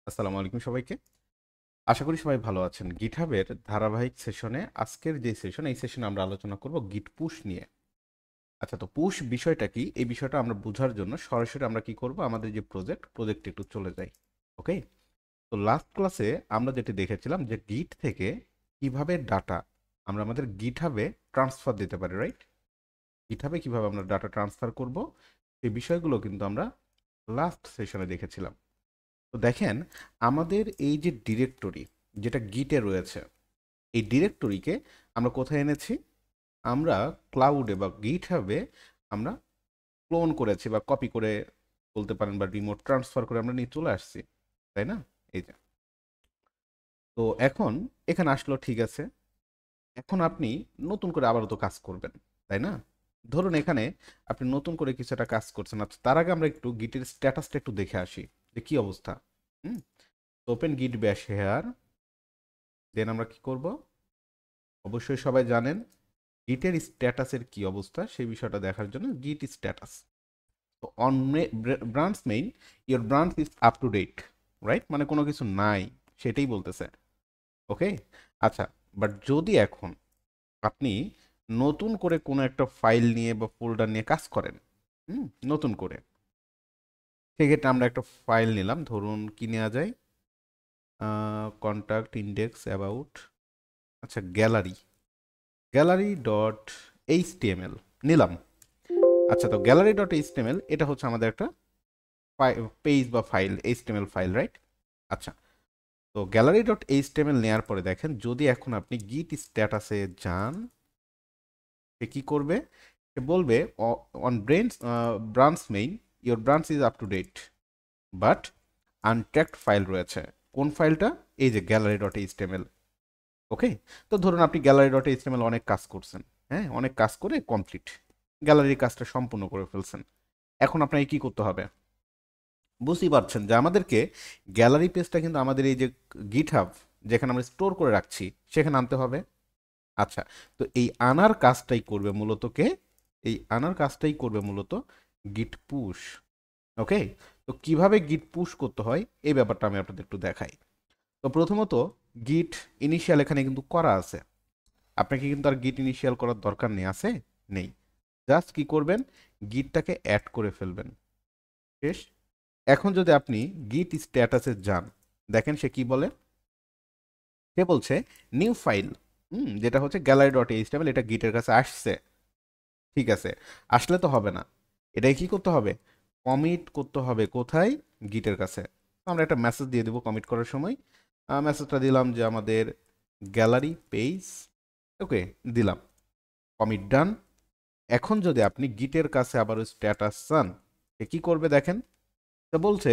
আসসালামু আলাইকুম সবাইকে। আশা করি সবাই ভালো আছেন। গিটহাবের ধারাবাহিক সেশনে আজকের যে সেশন, এই সেশনে আমরা আলোচনা করব গিট পুশ নিয়ে। আচ্ছা, তো পুশ বিষয়টা কি, এই বিষয়টা আমরা বোঝার জন্য সরাসরি আমরা কি করব, আমাদের যে প্রজেক্টে একটু চলে যাই। ওকে। তো লাস্ট ক্লাসে আমরা যেটা দেখেছিলাম যে গিট থেকে কিভাবে ডাটা আমরা আমাদের গিটহাবে ট্রান্সফার দিতে পারি, রাইট? গিটহাবে কিভাবে আমরা ডাটা ট্রান্সফার করব, এই বিষয়গুলো কিন্তু আমরা লাস্ট সেশনে দেখেছিলাম। তো দেখেন, আমাদের এই যে ডিরেক্টরি যেটা গিটে রয়েছে, এই ডিরেক্টরিকে আমরা কোথায় এনেছি? আমরা ক্লাউডে বা গিট হাবে আমরা ক্লোন করেছি বা কপি করে বলতে পারেন, বা রিমোট ট্রান্সফার করে আমরা নিয়ে চলে আসছি, তাই না? এই যে, তো এখন এখানে আসলো, ঠিক আছে। এখন আপনি নতুন করে আবারও তো কাজ করবেন, তাই না? ধরুন এখানে আপনি নতুন করে কিছু একটা কাজ করছেন। আচ্ছা, তার আগে আমরা একটু গিটের স্ট্যাটাসটা একটু দেখে আসি যে কি অবস্থা। হুম। ওপেন গিট ব্যাশ হেয়ার, দেন আমরা কি করব? অবশ্যই সবাই জানেন গিটের স্ট্যাটাসের কি অবস্থা, সেই বিষয়টা দেখার জন্য গিট স্ট্যাটাস। তো on branch main, your branch is up to date, right? মানে কোনো কিছু নাই, সেটাই বলতেছে। ওকে। আচ্ছা, বাট যদি এখন আপনি নতুন করে কোনো একটা ফাইল নিয়ে বা ফোল্ডার নিয়ে কাজ করেন, নতুন করে, সেক্ষেত্রে আমরা একটা ফাইল নিলাম। ধরুন কি নেওয়া যায়? কন্ট্যাক্ট ইন্ডেক্স অ্যাবাউট, আচ্ছা, গ্যালারি ডট এইচটিএমএল নিলাম। আচ্ছা, তো গ্যালারি ডট এইচটিএমএল এটা হচ্ছে আমাদের একটা পেজ বা ফাইল, এইচটিএমএল ফাইল, রাইট? আচ্ছা, তো গ্যালারি ডট এইচটিএমএল নেওয়ার পরে দেখেন, যদি এখন আপনি গিট স্ট্যাটাসে যান, সে কি করবে? সে বলবে on branch main, your branch is up to date, but untracked file রয়েছে। কোন ফাইলটা? এই যে গ্যালারি ডট এইচটিএমএল। ওকে। তো ধরুন আপনি গ্যালারি ডট এইচটিএমএল অনেক কাজ করছেন, হ্যাঁ, অনেক কাজ করে কমপ্লিট, গ্যালারির কাজটা সম্পূর্ণ করে ফেলছেন। এখন আপনাকে কি করতে হবে? বুঝতেই পারছেন যে আমাদেরকে গ্যালারি পেজটা কিন্তু আমাদের এই যে গিটহাব, যেখানে আমরা স্টোর করে রাখছি, সেখানে আনতে হবে। আচ্ছা, তো এই আনার কাজটাই করবে মূলত কে? এই আনার কাজটাই করবে মূলত গিট পুশ। ওকে। তো কিভাবে গিট পুশ করতে হয়, এই ব্যাপারটা আমি আপনাদের একটু দেখাই। তো প্রথমত, গিট ইনিশিয়াল এখানে কিন্তু করা আছে। আপনাকে কিন্তু আর গিট ইনিশিয়াল করার দরকার নেই, আছে? নেই। জাস্ট কি করবেন? গিটটাকে অ্যাড করে ফেলবেন, শেষ। এখন যদি আপনি গিট স্ট্যাটাসে যান, দেখেন সে কি বলে। সে বলছে নিউ ফাইল, যেটা হচ্ছে গ্যালারি ডট এইচটিএমএল, এটা গিটের কাছে আসছে। ঠিক আছে, আসলে তো হবে না, এটাই কি করতে হবে? কমিট করতে হবে কোথায়? গিটের কাছে। তো আমরা একটা মেসেজ দিয়ে দেবো কমিট করার সময়। মেসেজটা দিলাম যে আমাদের গ্যালারি পেজ, ওকে, দিলাম, কমিট ডান। এখন যদি আপনি গিটের কাছে আবার স্ট্যাটাস চান, সে কি করবে দেখেন। তো বলছে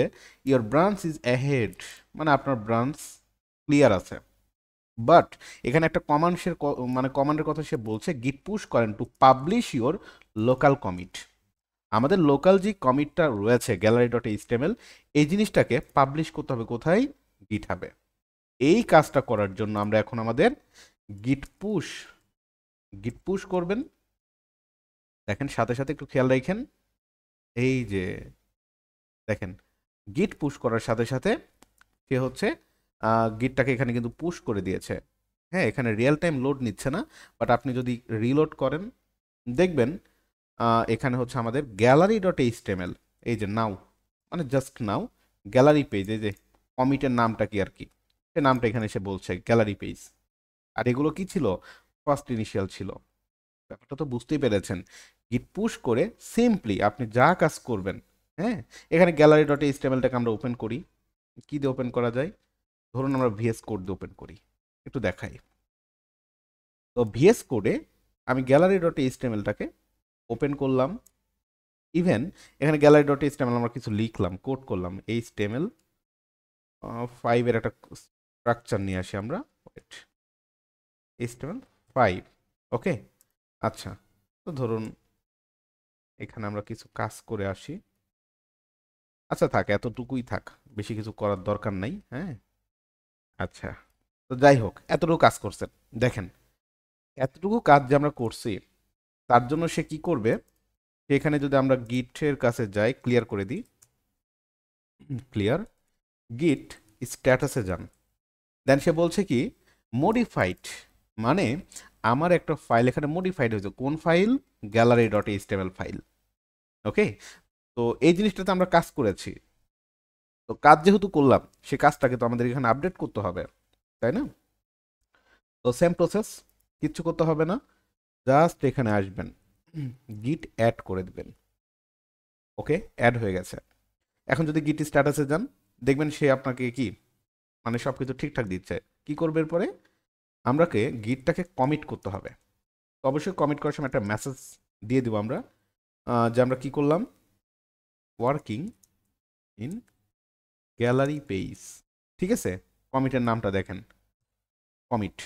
ইওর ব্রাঞ্চ ইজ অ্যাহেড, মানে আপনার ব্রাঞ্চ ক্লিয়ার আছে। বাট এখানে একটা মানে কমান্ডের কথা সে বলছে, গিট পুশ করেন to publish your local commit. আমাদের লোকাল যে কমিটটা রয়েছে গ্যালারি ডট এইচটিএমএল, এই জিনিসটাকে পাবলিশ করতে হবে কোথায়? গিটহাবে। এই কাজটা করার জন্য আমরা এখন আমাদের গিট পুশ গিট পুশ করবেন। দেখেন, সাথে সাথে একটু খেয়াল রাখেন, এই যে দেখেন, গিট পুশ করার সাথে সাথে সে হচ্ছে গিটটাকে এখানে কিন্তু পুশ করে দিয়েছে। হ্যাঁ, এখানে রিয়েল টাইম লোড নিচ্ছে না, বাট আপনি যদি রিলোড করেন, দেখবেন এখানে হচ্ছে আমাদের গ্যালারি ডট এইচটিএমএল, এই যে নাও, মানে জাস্ট নাও গ্যালারি পেজ, এই যে কমিটের নামটা কি আর কি, সে নামটা এখানে এসে বলছে গ্যালারি পেজ। আর এগুলো কি ছিল? ফার্স্ট ইনিশিয়াল ছিল। ব্যাপারটা তো বুঝতেই পেরেছেন। গিট পুশ করে সিম্পলি আপনি যা কাজ করবেন, হ্যাঁ, এখানে গ্যালারি ডট এইচটিএমএলটাকে আমরা ওপেন করি। কি দিয়ে ওপেন করা যায়? ধরুন আমরা ভিএস কোড দিয়ে ওপেন করি, একটু দেখাই। তো ভিএস কোডে আমি গ্যালারি ডট এইচটিএমএলটাকে ওপেন করলাম। ইভেন এখানে গ্যালারি ডট এইচটিএমএল আমরা কিছু লিখলাম, কোড করলাম, এইচটিএমএল 5 এর একটা স্ট্রাকচার নিয়ে আসি আমরা, ওয়েট, এইচটিএমএল 5। ওকে। আচ্ছা, তো ধরুন এখানে আমরা কিছু কাজ করে আসি। আচ্ছা, থাক, এতটুকুই থাক, বেশি কিছু করার দরকার নাই, হ্যাঁ। আচ্ছা, তো যাই হোক, এতটুকু কাজ করছেন। দেখেন, এতটুকু কাজ যে আমরা করছি, তার জন্য সে কি করবে? এখানে যদি আমরা গিটের কাছে যাই, ক্লিয়ার করে দিই, ক্লিয়ার গিট, স্ট্যাটাসে যান, দেন সে বলছে কি মডিফাইড, মানে আমার একটা ফাইল এখানে মডিফাইড হয়েছে। কোন file? Gallery dot HTML file. Okay, তো এই জিনিসটাতে আমরা কাজ করেছি, তো কাজ যেহেতু করলাম সে কাজটাকে তো আমাদের এখানে আপডেট করতে হবে, তাই না? তো সেম প্রসেস, কিচ্ছু করতে হবে না, জাস্ট এখানে আসবেন, গিট অ্যাড করে দিবেন। ওকে, অ্যাড হয়ে গেছে। এখন যদি গিট স্ট্যাটাসে যান, দেখবেন সে আপনাকে কি মানে সব কিছু ঠিকঠাক দিচ্ছে। কি করবে এরপরে? আমরাকে গিটটাকে কমিট করতে হবে। তো অবশ্যই কমিট করার সময় একটা মেসেজ দিয়ে দিব আমরা, যে আমরা কি করলাম, ওয়ার্কিং ইন গ্যালারি পেজ। ঠিক আছে, কমিটের নামটা দেখেন, কমিট।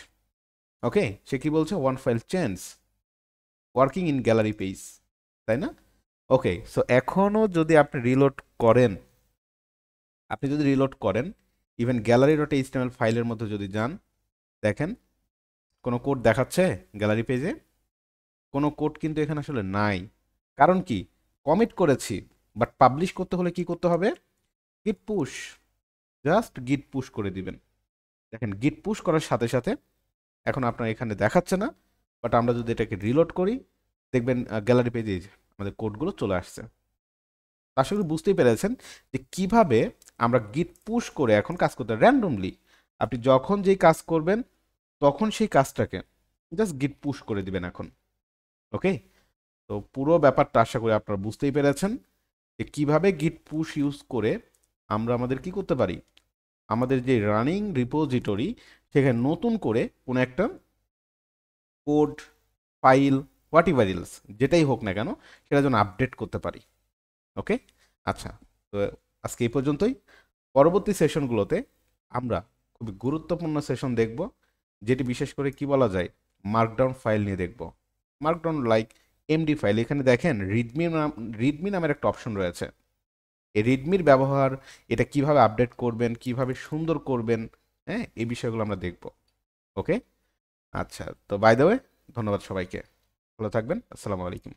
ওকে, সে কি বলছে? One file change working in gallery page, তাই না? ওকে, সো এখনও যদি আপনি রিলোড করেন, ইভেন গ্যালারি ডট এইচটিএমএল ফাইলের মধ্যে যদি যান, দেখেন কোনো কোড দেখাচ্ছে গ্যালারি পেজে? কোনো কোড কিন্তু এখানে আসলে নাই। কারণ কি? কমিট করেছি, বাট পাবলিশ করতে হলে কি করতে হবে? গিট পুশ, জাস্ট গিট পুশ করে দিবেন। দেখেন গিট পুশ করার সাথে সাথে এখন আপনার এখানে দেখাচ্ছে না, বাট আমরা যদি এটাকে রিলোড করি, দেখবেন গ্যালারি পেজে আমাদের কোডগুলো চলে আসছে। আশা করি বুঝতেই পেরেছেন যে কিভাবে আমরা গিট পুশ করে এখন কাজ করতে র্যান্ডমলি। আপনি যখন যেই কাজ করবেন তখন সেই কাজটাকে জাস্ট গিট পুশ করে দিবেন এখন। ওকে, তো পুরো ব্যাপারটা আশা করি আপনারা বুঝতেই পেরেছেন যে কিভাবে গিট পুশ ইউজ করে আমরা আমাদের কি করতে পারি, আমাদের যে রানিং রিপোজিটরি সেখানে নতুন করে কোনো একটা code, file, what ever else যেটাই হোক না কেন সেটা যেন আপডেট করতে পারি। ওকে, আচ্ছা, তো আজকে এই পর্যন্তই। পরবর্তী সেশনগুলোতে আমরা খুবই গুরুত্বপূর্ণ সেশন দেখব, যেটি বিশেষ করে কি বলা যায়, মার্কডাউন ফাইল নিয়ে দেখব। Markdown like MD file. এখানে দেখেন রিডমি নামের একটা অপশন রয়েছে। এই রিডমির ব্যবহার, এটা কিভাবে আপডেট করবেন, কিভাবে সুন্দর করবেন, হ্যাঁ, এই বিষয়গুলো আমরা দেখব। ওকে, আচ্ছা, তো বাই দ্য ওয়ে, ধন্যবাদ সবাইকে, ভালো থাকবেন, আসসালামু আলাইকুম।